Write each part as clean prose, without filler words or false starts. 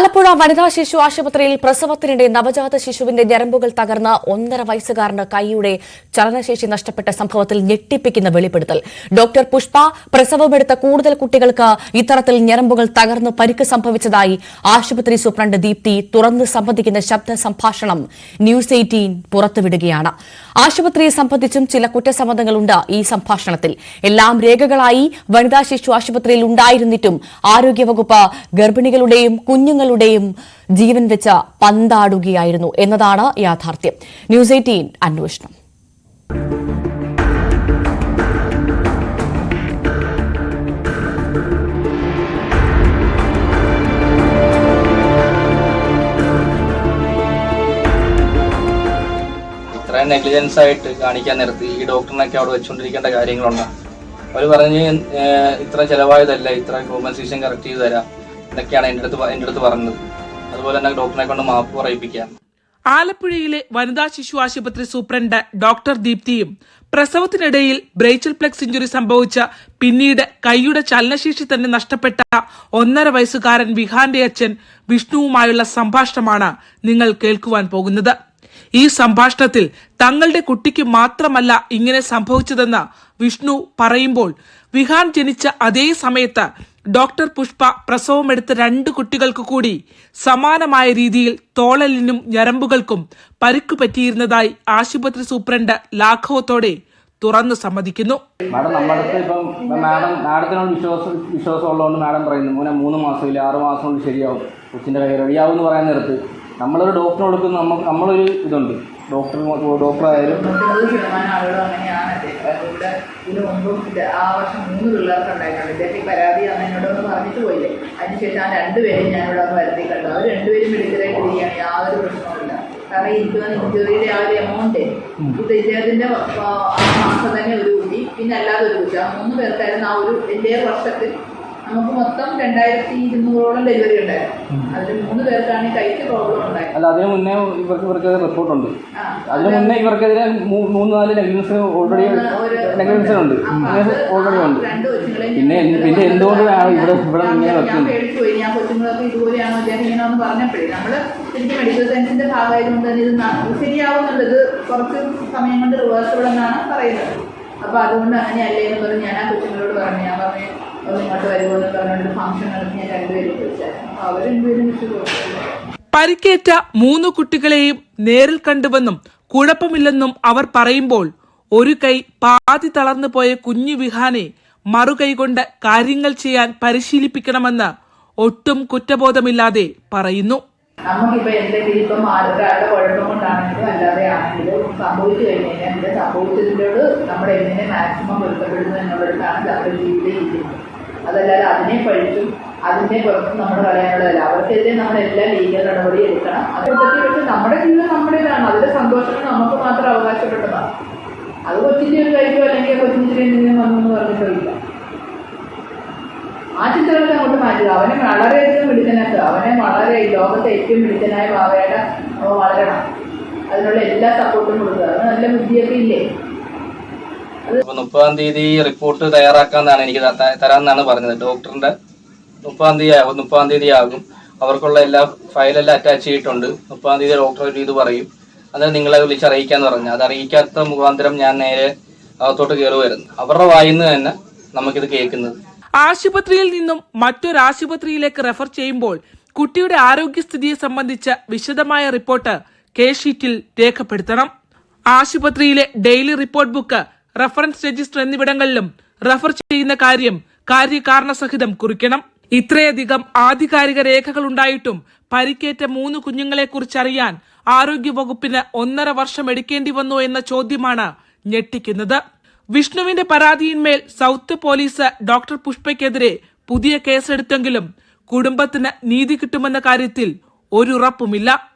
ആലപ്പുഴ വനിതാ ശിശു ആശുപത്രിയിൽ പ്രസവത്തിനിടെ നവജാത ശിശുവിന്റെ ഞരമ്പുകൾ തകർന്ന 1.5 വയസ്സുകാരന് കൈയുടെ ചലനശേഷി നഷ്ടപ്പെട്ട സംഭവത്തിൽ ഞെട്ടിപ്പിക്കുന്ന വെളിപ്പെടുത്തൽ. ഡോക്ടർ പുഷ്പ പ്രസവമെടുത്ത കൂടുതൽ കുട്ടികൾക്ക് ഇത്തരത്തിൽ ഞരമ്പുകൾ തകർന്ന് പരിക്ക് സംഭവിച്ചതായി ആശുപത്രി സൂപ്രണ്ട് ദീപ്തി തുറന്ന് സമ്മതിക്കുന്ന ശബ്ദ സംഭാഷണം ന്യൂസ് 18 പുറത്തുവിടുകയാണ്. ആശുപത്രിയെ സംബന്ധിച്ചും ചില കുറ്റസമ്മതങ്ങളുണ്ട് ഈ സംഭാഷണത്തിൽ. എല്ലാം രേഖകളായി വനിതാ ശിശു ആശുപത്രിയിൽ ഉണ്ടായിരുന്നിട്ടും ആരോഗ്യവകുപ്പ് ഗർഭിണികളുടെയും കുഞ്ഞുങ്ങളുടെയും ജീവൻ വെച്ച് പന്താടുകയായിരുന്നു എന്നതാണ് യാഥാർത്ഥ്യം. ന്യൂസ് 18 അന്വേഷണം. ഇത്രയും നെഗ്ലിജൻസ് ആയിട്ട് കാണിക്കാൻ നേരത്ത് ഈ ഡോക്ടറിനൊക്കെ അവിടെ വെച്ചുകൊണ്ടിരിക്കേണ്ട കാര്യങ്ങളുണ്ടാകും. അവർ പറഞ്ഞ് ഇത്ര ചെലവായതല്ല, ഇത്ര കോമ്പൻസേഷൻ കറക്റ്റ് ചെയ്ത് തരാം എന്നൊക്കെയാണ് എൻ്റെ അടുത്ത് പറഞ്ഞത്. അതുപോലെ തന്നെ ഡോക്ടറിനെ കൊണ്ട് മാപ്പ് പറയിപ്പിക്കാം. ആലപ്പുഴയിലെ വനിതാ ശിശു ആശുപത്രി സൂപ്രണ്ട് ഡോക്ടർ ദീപ്തിയും പ്രസവത്തിനിടയിൽ ബ്രേച്ചൽ പ്ലെക്സ് ഇഞ്ചുറി സംഭവിച്ച പിന്നീട് കൈയുടെ ചലനശേഷി തന്നെ നഷ്ടപ്പെട്ട 1.5 വയസ്സുകാരൻ വിഹാന്റെ അച്ഛൻ വിഷ്ണുവുമായുള്ള സംഭാഷണമാണ് നിങ്ങൾ കേൾക്കുവാൻ പോകുന്നത്. ഈ സംഭാഷണത്തിൽ തങ്ങളുടെ കുട്ടിക്ക് മാത്രമല്ല ഇങ്ങനെ സംഭവിച്ചതെന്ന് വിഷ്ണു പറയുമ്പോൾ, വിഹാൻ ജനിച്ച അതേ സമയത്ത് ഡോക്ടർ പുഷ്പ പ്രസവമെടുത്ത 2 കുട്ടികൾക്ക് കൂടി സമാനമായ രീതിയിൽ തോളലിനും ഞരമ്പുകൾക്കും പരിക്കു പറ്റിയിരുന്നതായി ആശുപത്രി സൂപ്രണ്ട് ലാഘവത്തോടെ തുറന്നു സമ്മതിക്കുന്നു. മാഡം നമ്മുടെ ഇപ്പം മാഡത്തിനോട് വിശ്വാസം ഉള്ളതുകൊണ്ട് മാഡം പറയുന്നു 3 മാസം ഇല്ല 6 മാസം കൊണ്ട് ശരിയാവും, കൊച്ചിൻ്റെ കൈ റെഡിയാവും എന്ന് പറയാൻ നേരത്ത് നമ്മളൊരു ഡോക്ടറെ കൊടുക്കുന്ന നമ്മളൊരു ഇതുണ്ട്. ഡോക്ടറായാലും 100% ആളുകളും അങ്ങനെയാണ്. ഇവിടെ ഇതിന് മുമ്പും ആ വർഷം 3 പിള്ളേർക്ക് ഉണ്ടായിട്ടുണ്ട്. ഇദ്ദേഹം പരാതി അന്ന് എന്നോടൊന്ന് പറഞ്ഞിട്ട് പോയില്ലേ. അതിനുശേഷം ആ 2 പേരെയും ഞാനിവിടെ ഒന്ന് വരുത്തി കണ്ടു. അവർ 2 പേരും മെഡിക്കലായിട്ട് ഇരിക്കുകയാണ്, യാതൊരു പ്രശ്നവുമില്ല. കാരണം ഇഞ്ചുറിയുടെ ആ ഒരു എമൗണ്ട് ഇത് ഇദ്ദേഹത്തിൻ്റെ ആ മാസം തന്നെ ഒരു കുട്ടി, പിന്നെ അല്ലാതെ ഒരു കുട്ടി, 3 പേർക്കായിരുന്നു ആ ഒരു എൻ്റെ വർഷത്തിൽ. നമുക്ക് മൊത്തം 2200ഓളം ഡെലിവറി ഉണ്ടായിരുന്നു. അതിൽ 3 പേർക്കാണ് കൈക്ക് പ്രോബ്ലം ഉണ്ടായത്. അല്ല, അതിന് മുന്നേ ഇവർക്കെതിരെ റിപ്പോർട്ടുണ്ട്. അതിന് മുന്നേ ഇവർക്കെതിരെ 3-4 നെഗ്ലിജൻസ് ഓൾറെഡി ഉണ്ട്. പിന്നെ എന്തുകൊണ്ടാണ് ഇവിടെ ഇങ്ങനെ ഞാൻ പേടിച്ചു പോയി. ഞാൻ കൊച്ചുങ്ങളൊക്കെ ഇതുപോലെയാണോ അദ്ദേഹം ഇങ്ങനെയാണെന്ന് പറഞ്ഞപ്പോഴേ നമ്മൾ എനിക്ക് മെഡിക്കൽ സയൻസിന്റെ ഭാഗമായതുകൊണ്ട് തന്നെ ഇത് ശരിയാവുന്നുള്ളത് കുറച്ച് സമയം കൊണ്ട് റിവേഴ്സിബിൾ എന്നാണ് പറയുന്നത്. അപ്പോൾ അതുകൊണ്ട് അങ്ങനെയല്ലേ എന്ന് പറഞ്ഞ് ഞാൻ ആ കൊച്ചുങ്ങളോട് പറഞ്ഞു. ഞാൻ പറഞ്ഞു ഇങ്ങോട്ട് വരുമോ എന്ന് പറഞ്ഞുകൊണ്ട് ഫംഗ്ഷൻ നടത്തി ഞാൻ 2 പേരും വിളിച്ചായിരുന്നു. അപ്പോൾ അവർ 2 പേരും വിളിച്ചു. പരിക്കേറ്റ 3 കുട്ടികളെയും നേരിൽ കണ്ടുവെന്നും കുഴപ്പമില്ലെന്നും അവർ പറയുമ്പോൾ, ഒരു കൈ പാതി തളർന്നു പോയ കുഞ്ഞു വിഹാനെ മറുകൈകൊണ്ട് കാര്യങ്ങൾ ചെയ്യാൻ പരിശീലിപ്പിക്കണമെന്ന് ഒട്ടും കുറ്റബോധമില്ലാതെ പറയുന്നു. നമുക്കിപ്പോൾ എന്തെങ്കിലും ഇപ്പം ഒരാളുടെ കുഴപ്പം കൊണ്ടാണെങ്കിലും അല്ലാതെ ആണെങ്കിലും സംഭവിച്ചു കഴിഞ്ഞാൽ ഇത് സംഭവിച്ചതിനോട് നമ്മൾ എങ്ങനെ മാക്സിമം പൊരുത്തപ്പെടുന്നു എന്നുള്ളതാണ് അവരുടെ ജീവിതം ഇരിക്കുന്നത്. അതല്ലാതെ അതിനെ പഴിച്ചും അതിനെ പുറത്തും നമ്മൾ കളയാനുള്ളതല്ല. അവർക്കെതിരെ നമ്മളെല്ലാം ലീഗൽ നടപടി എടുക്കണം. അതുകൊണ്ടത്തിൽ വെച്ച് നമ്മുടെ ജീവിതം നമ്മുടേതാണ്. അതിൻ്റെ സന്തോഷങ്ങൾ നമുക്ക് മാത്രം അവകാശപ്പെട്ടതാണ്. അത് കൊച്ചിൻ്റെ ഒരു കാര്യമോ അല്ലെങ്കിൽ കൊച്ചിൻ്റെ എന്തെങ്കിലും വന്നെന്ന് പറഞ്ഞിട്ടില്ല. ആ ചിന്തകളൊക്കെ അങ്ങോട്ട് മാറ്റുക. അവനെ വളരെയധികം മിടുക്കനാക്കുക. അവനെ വളരെ ലോകത്തെ ഏറ്റവും മിടുക്കനായ ഭാവയുടെ വളരണം. അതിനുള്ള എല്ലാ സപ്പോർട്ടും കൊടുക്കുക. അത് നല്ല ബുദ്ധിയൊക്കെ ഇല്ലേ. 30-ാം തീയതി റിപ്പോർട്ട് തയ്യാറാക്കാന്നാണ് എനിക്ക് തരാമെന്നാണ് പറഞ്ഞത്. ഡോക്ടറിന്റെ 30-ാം തീയതി ആകും. അവർക്കുള്ള എല്ലാ ഫയലെല്ലാം അറ്റാച്ച് ചെയ്തിട്ടുണ്ട്. 30-ാം തീയതി ഡോക്ടർ ഒരു ഇത് പറയും. അത് നിങ്ങളെ വിളിച്ച് അറിയിക്കാന്ന് പറഞ്ഞു. അത് അറിയിക്കാത്ത മുഖാന്തരം ഞാൻ നേരെ അകത്തോട്ട് കയറുമായിരുന്നു. അവരുടെ വായിന്ന് തന്നെ നമുക്കിത് കേൾക്കുന്നത്. ആശുപത്രിയിൽ നിന്നും മറ്റൊരാശുപത്രിയിലേക്ക് റെഫർ ചെയ്യുമ്പോൾ കുട്ടിയുടെ ആരോഗ്യസ്ഥിതിയെ സംബന്ധിച്ച വിശദമായ റിപ്പോർട്ട് കേസ് ഷീറ്റിൽ രേഖപ്പെടുത്തണം. ആശുപത്രിയിലെ daily report book, reference register എന്നിവിടങ്ങളിലും റെഫർ ചെയ്യുന്ന കാര്യം കാര്യകാരണസഹിതം കുറിക്കണം. ഇത്രയധികം ആധികാരിക രേഖകൾ ഉണ്ടായിട്ടും പരിക്കേറ്റ 3 കുഞ്ഞുങ്ങളെ കുറിച്ചറിയാൻ ആരോഗ്യവകുപ്പിന് 1.5 വർഷം എടുക്കേണ്ടി വന്നു എന്ന ചോദ്യമാണ് ഞെട്ടിക്കുന്നത്. വിഷ്ണുവിന്റെ പരാതിയിന്മേൽ സൗത്ത് പോലീസ് ഡോക്ടർ പുഷ്പയ്ക്കെതിരെ പുതിയ കേസെടുത്തെങ്കിലും കുടുംബത്തിന് നീതി കിട്ടുമെന്ന കാര്യത്തിൽ ഒരു ഉറപ്പുമില്ല.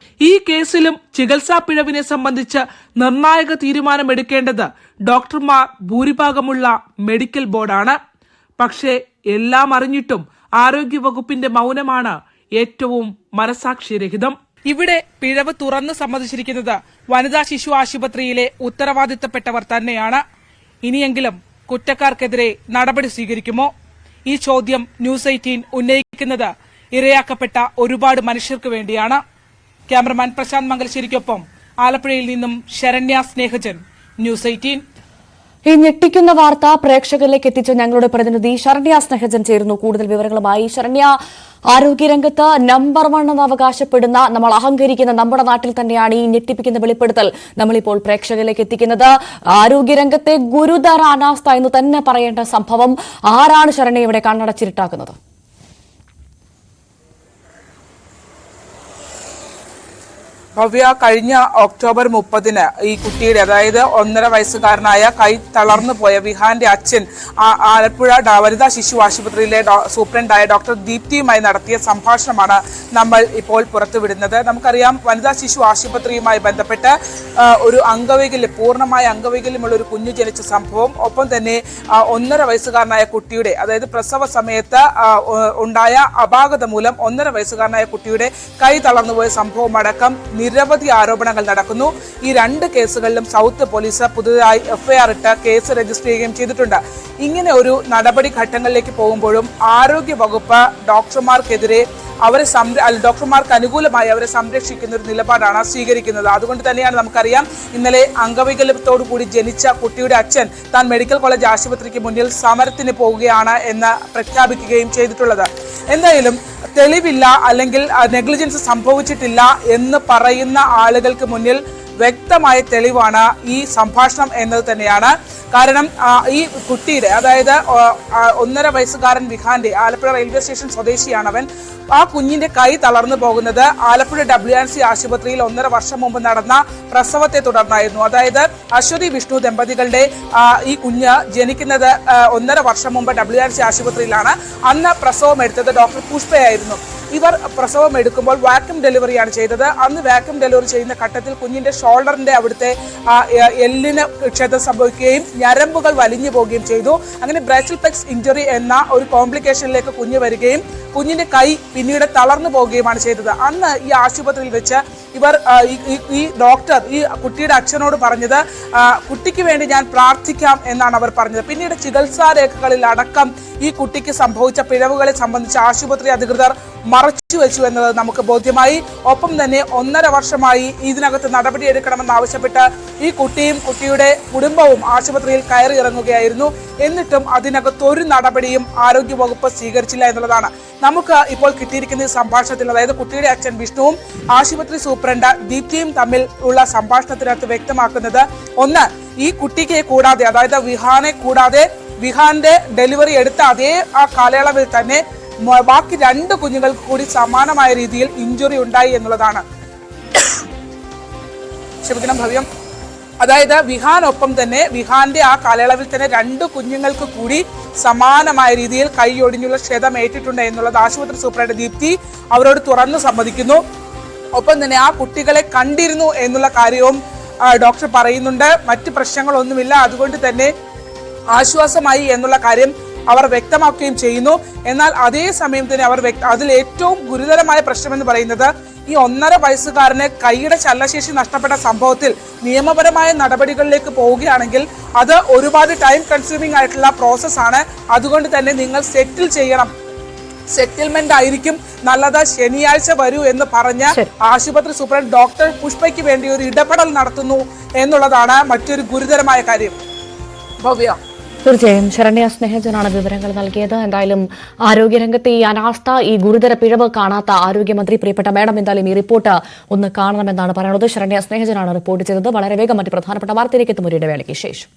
ഈ കേസിലും ചികിത്സാ പിഴവിനെ സംബന്ധിച്ച് നിർണായക തീരുമാനമെടുക്കേണ്ടത് ഡോക്ടർമാർ ഭൂരിഭാഗമുള്ള മെഡിക്കൽ ബോർഡാണ്. പക്ഷേ എല്ലാം അറിഞ്ഞിട്ടും ആരോഗ്യവകുപ്പിന്റെ മൗനമാണ് ഏറ്റവും മനസാക്ഷിരഹിതം. ഇവിടെ പിഴവ് തുറന്നു സമ്മതിച്ചിരിക്കുന്നത് വനിതാ ശിശു ആശുപത്രിയിലെ ഉത്തരവാദിത്തപ്പെട്ടവർ തന്നെയാണ്. ഇനിയെങ്കിലും കുറ്റക്കാർക്കെതിരെ നടപടി സ്വീകരിക്കുമോ? ഈ ചോദ്യം ന്യൂസ് 18 ഉന്നയിക്കുന്നത് ഇരയാക്കപ്പെട്ട ഒരുപാട് മനുഷ്യർക്ക് വേണ്ടിയാണ്. ക്യാമറമാൻ പ്രശാന്ത് മംഗലശ്ശേരിക്കൊപ്പം ആലപ്പുഴയിൽ നിന്നും ശരണ്യ സ്നേഹജൻ, ന്യൂസ് 18. ഈ ഞെട്ടിക്കുന്ന വാർത്ത പ്രേക്ഷകരിലേക്ക് എത്തിച്ച ഞങ്ങളുടെ പ്രതിനിധി ശരണ്യ സ്നേഹജൻ ചേരുന്നു കൂടുതൽ വിവരങ്ങളുമായി. ശരണ്യ, ആരോഗ്യരംഗത്ത് നമ്പർ 1 എന്ന് അവകാശപ്പെടുന്ന, നമ്മൾ അഹങ്കരിക്കുന്ന നമ്മുടെ നാട്ടിൽ തന്നെയാണ് ഈ ഞെട്ടിപ്പിക്കുന്ന വെളിപ്പെടുത്തൽ നമ്മളിപ്പോൾ പ്രേക്ഷകരിലേക്ക് എത്തിക്കുന്നത്. ആരോഗ്യരംഗത്തെ ഗുരുതര അനാസ്ഥ എന്ന് തന്നെ പറയേണ്ട സംഭവം. ആരാണ് ശരണ്യ ഇവിടെ കണ്ണടച്ചിരുട്ടാക്കുന്നത്? ഭവ്യ, കഴിഞ്ഞ ഒക്ടോബർ 30 ഈ കുട്ടിയുടെ, അതായത് 1.5 വയസ്സുകാരനായ കൈ തളർന്നു പോയ വിഹാന്റെ അച്ഛൻ ആലപ്പുഴ വനിതാ ശിശു ആശുപത്രിയിലെ സൂപ്രണ്ടായ ഡോക്ടർ ദീപ്തിയുമായി നടത്തിയ സംഭാഷണമാണ് നമ്മൾ ഇപ്പോൾ പുറത്തുവിടുന്നത്. നമുക്കറിയാം, വനിതാ ശിശു ആശുപത്രിയുമായി ബന്ധപ്പെട്ട് ഒരു അംഗവൈകല്യം, പൂർണ്ണമായ അംഗവൈകല്യമുള്ള ഒരു കുഞ്ഞു ജനിച്ച സംഭവം, ഒപ്പം തന്നെ 1.5 വയസ്സുകാരനായ കുട്ടിയുടെ, അതായത് പ്രസവ സമയത്ത് ഉണ്ടായ അപാകത മൂലം 1.5 വയസ്സുകാരനായ കുട്ടിയുടെ കൈ തളർന്നുപോയ സംഭവം അടക്കം നിരവധി ആരോപണങ്ങൾ നടക്കുന്നു. ഈ 2 കേസുകളിലും സൗത്ത് പോലീസ് പുതുതായി FIR ഇട്ട് കേസ് രജിസ്റ്റർ ചെയ്യുകയും ചെയ്തിട്ടുണ്ട്. ഇങ്ങനെ ഒരു നടപടി ഘട്ടങ്ങളിലേക്ക് പോകുമ്പോഴും ആരോഗ്യ വകുപ്പ് ഡോക്ടർമാർക്കെതിരെ ഡോക്ടർമാർക്ക് അനുകൂലമായി അവരെ സംരക്ഷിക്കുന്ന ഒരു നിലപാടാണ് സ്വീകരിക്കുന്നത്. അതുകൊണ്ട് തന്നെയാണ് നമുക്കറിയാം, ഇന്നലെ അംഗവൈകല്യത്തോടു കൂടി ജനിച്ച കുട്ടിയുടെ അച്ഛൻ താൻ മെഡിക്കൽ കോളേജ് ആശുപത്രിക്ക് മുന്നിൽ സമരത്തിന് പോവുകയാണ് എന്ന് പ്രഖ്യാപിക്കുകയും ചെയ്തിട്ടുള്ളത്. എന്തായാലും തെളിവില്ല, അല്ലെങ്കിൽ നെഗ്ലിജൻസ് സംഭവിച്ചിട്ടില്ല എന്ന് പറയുന്ന ആളുകൾക്ക് മുന്നിൽ വ്യക്തമായ തെളിവാണ് ഈ സംഭാഷണം എന്നത് തന്നെയാണ്. കാരണം ഈ കുട്ടിയുടെ, അതായത് 1.5 വയസ്സുകാരൻ വിഹാന്റെ, ആലപ്പുഴ റെയിൽവേ സ്റ്റേഷൻ സ്വദേശിയാണവൻ. ആ കുഞ്ഞിന്റെ കൈ തളർന്നു പോകുന്നത് ആലപ്പുഴ WNC ആശുപത്രിയിൽ 1.5 വർഷം മുമ്പ് നടന്ന പ്രസവത്തെ തുടർന്നായിരുന്നു. അതായത് അശ്വതി വിഷ്ണു ദമ്പതികളുടെ ഈ കുഞ്ഞ് ജനിക്കുന്നത് 1.5 വർഷം മുമ്പ് WNC ആശുപത്രിയിലാണ്. അന്ന് പ്രസവം എടുത്തത് ഡോക്ടർ പുഷ്പയായിരുന്നു. ഇവർ പ്രസവം എടുക്കുമ്പോൾ വാക്യൂം ഡെലിവറിയാണ് ചെയ്തത്. അന്ന് വാക്യൂം ഡെലിവറി ചെയ്യുന്ന ഘട്ടത്തിൽ കുഞ്ഞിന്റെ ഷോൾഡറിന്റെ അവിടുത്തെ എല്ലിന് ക്ഷതം സംഭവിക്കുകയും ഞരമ്പുകൾ വലിഞ്ഞു പോവുകയും ചെയ്തു. അങ്ങനെ ബ്രേച്ചിൽ പ്ലെക്സ് ഇഞ്ചുറി എന്ന ഒരു കോംപ്ലിക്കേഷനിലേക്ക് കുഞ്ഞ് വരികയും കുഞ്ഞിന്റെ കൈ പിന്നീട് തളർന്നു പോവുകയുമാണ് ചെയ്തത്. അന്ന് ഈ ആശുപത്രിയിൽ വെച്ച് ഇവർ ഈ ഡോക്ടർ ഈ കുട്ടിയുടെ അച്ഛനോട് പറഞ്ഞത്, കുട്ടിക്ക് വേണ്ടി ഞാൻ പ്രാർത്ഥിക്കാം എന്നാണ് അവർ പറഞ്ഞത്. പിന്നീട് ചികിത്സാ രേഖകളിൽ അടക്കം ഈ കുട്ടിക്ക് സംഭവിച്ച പിഴവുകളെ സംബന്ധിച്ച് ആശുപത്രി അധികൃതർ മറച്ചു വെച്ചു എന്നത് നമുക്ക് ബോധ്യമായി. ഒപ്പം തന്നെ 1.5 വർഷമായി ഇതിനകത്ത് നടപടിയെടുക്കണമെന്ന് ആവശ്യപ്പെട്ട് ഈ കുട്ടിയും കുട്ടിയുടെ കുടുംബവും ആശുപത്രിയിൽ കയറി ഇറങ്ങുകയായിരുന്നു. എന്നിട്ടും അതിനകത്ത് ഒരു നടപടിയും ആരോഗ്യവകുപ്പ് സ്വീകരിച്ചില്ല എന്നുള്ളതാണ് നമുക്ക് ഇപ്പോൾ കിട്ടിയിരിക്കുന്ന ഈ സംഭാഷണത്തിൽ. അതായത് കുട്ടിയുടെ അച്ഛൻ വിഷ്ണുവും ആശുപത്രി സൂപ്രണ്ട് ദീപ്തിയും തമ്മിൽ ഉള്ള സംഭാഷണത്തിനകത്ത് വ്യക്തമാക്കുന്നത്, ഒന്ന്, ഈ കുട്ടിക്ക് കൂടാതെ, അതായത് വിഹാനെ കൂടാതെ വിഹാന്റെ ഡെലിവറി എടുത്ത അതേ ആ കാലയളവിൽ തന്നെ ബാക്കി 2 കുഞ്ഞുങ്ങൾക്ക് കൂടി സമാനമായ രീതിയിൽ ഇഞ്ചുറി ഉണ്ടായി എന്നുള്ളതാണ്. ക്ഷമിക്കണം ഭവ്യം. അതായത് വിഹാനൊപ്പം തന്നെ വിഹാന്റെ ആ കാലയളവിൽ തന്നെ 2 കുഞ്ഞുങ്ങൾക്ക് കൂടി സമാനമായ രീതിയിൽ കൈയൊടിഞ്ഞുള്ള ക്ഷതം ഏറ്റിട്ടുണ്ട് എന്നുള്ളത് ആശുപത്രി സൂപ്രണ്ട് ദീപ്തി അവരോട് തുറന്നു സമ്മതിക്കുന്നു. ഒപ്പം തന്നെ ആ കുട്ടികളെ കണ്ടിരുന്നു എന്നുള്ള കാര്യവും ഡോക്ടർ പറയുന്നുണ്ട്. മറ്റ് പ്രശ്നങ്ങളൊന്നുമില്ല, അതുകൊണ്ട് തന്നെ ആശ്വാസമായി എന്നുള്ള കാര്യം അവർ വ്യക്തമാക്കുകയും ചെയ്യുന്നു. എന്നാൽ അതേസമയം തന്നെ അതിൽ ഏറ്റവും ഗുരുതരമായ പ്രശ്നമെന്ന് പറയുന്നത്, ഈ 1.5 വയസ്സുകാരന് കൈയുടെ ചലനശേഷി നഷ്ടപ്പെട്ട സംഭവത്തിൽ നിയമപരമായ നടപടികളിലേക്ക് പോവുകയാണെങ്കിൽ അത് ഒരുപാട് ടൈം കൺസ്യൂമിംഗ് ആയിട്ടുള്ള പ്രോസസ്സാണ്. അതുകൊണ്ട് തന്നെ നിങ്ങൾ സെറ്റിൽ ചെയ്യണം, സെറ്റിൽമെന്റ് ആയിരിക്കും നല്ലത്, ശനിയാഴ്ച വരൂ എന്ന് പറഞ്ഞ ആശുപത്രി സൂപ്രണ്ട് ഡോക്ടർ പുഷ്പയ്ക്ക് വേണ്ടി ഒരു ഇടപെടൽ നടത്തുന്നു എന്നുള്ളതാണ് മറ്റൊരു ഗുരുതരമായ കാര്യം. ഭവ്യ, തീർച്ചയായും ശരണ്യ സ്നേഹജനാണ് വിവരങ്ങൾ നൽകിയത്. എന്തായാലും ആരോഗ്യരംഗത്തെ ഈ അനാസ്ഥ, ഈ ഗുരുതര പിഴവ് കാണാത്ത ആരോഗ്യമന്ത്രി പ്രിയപ്പെട്ട മേഡം എന്തായാലും ഈ റിപ്പോർട്ട് ഒന്ന് കാണണമെന്നാണ് പറയുന്നത്. ശരണ്യ സ്നേഹജനാണ് റിപ്പോർട്ട് ചെയ്തത്. വളരെ വേഗം മറ്റ് പ്രധാനപ്പെട്ട വാർത്തയിലേക്ക് എത്തും ഒരു ഇടവേളയ്ക്ക് ശേഷം.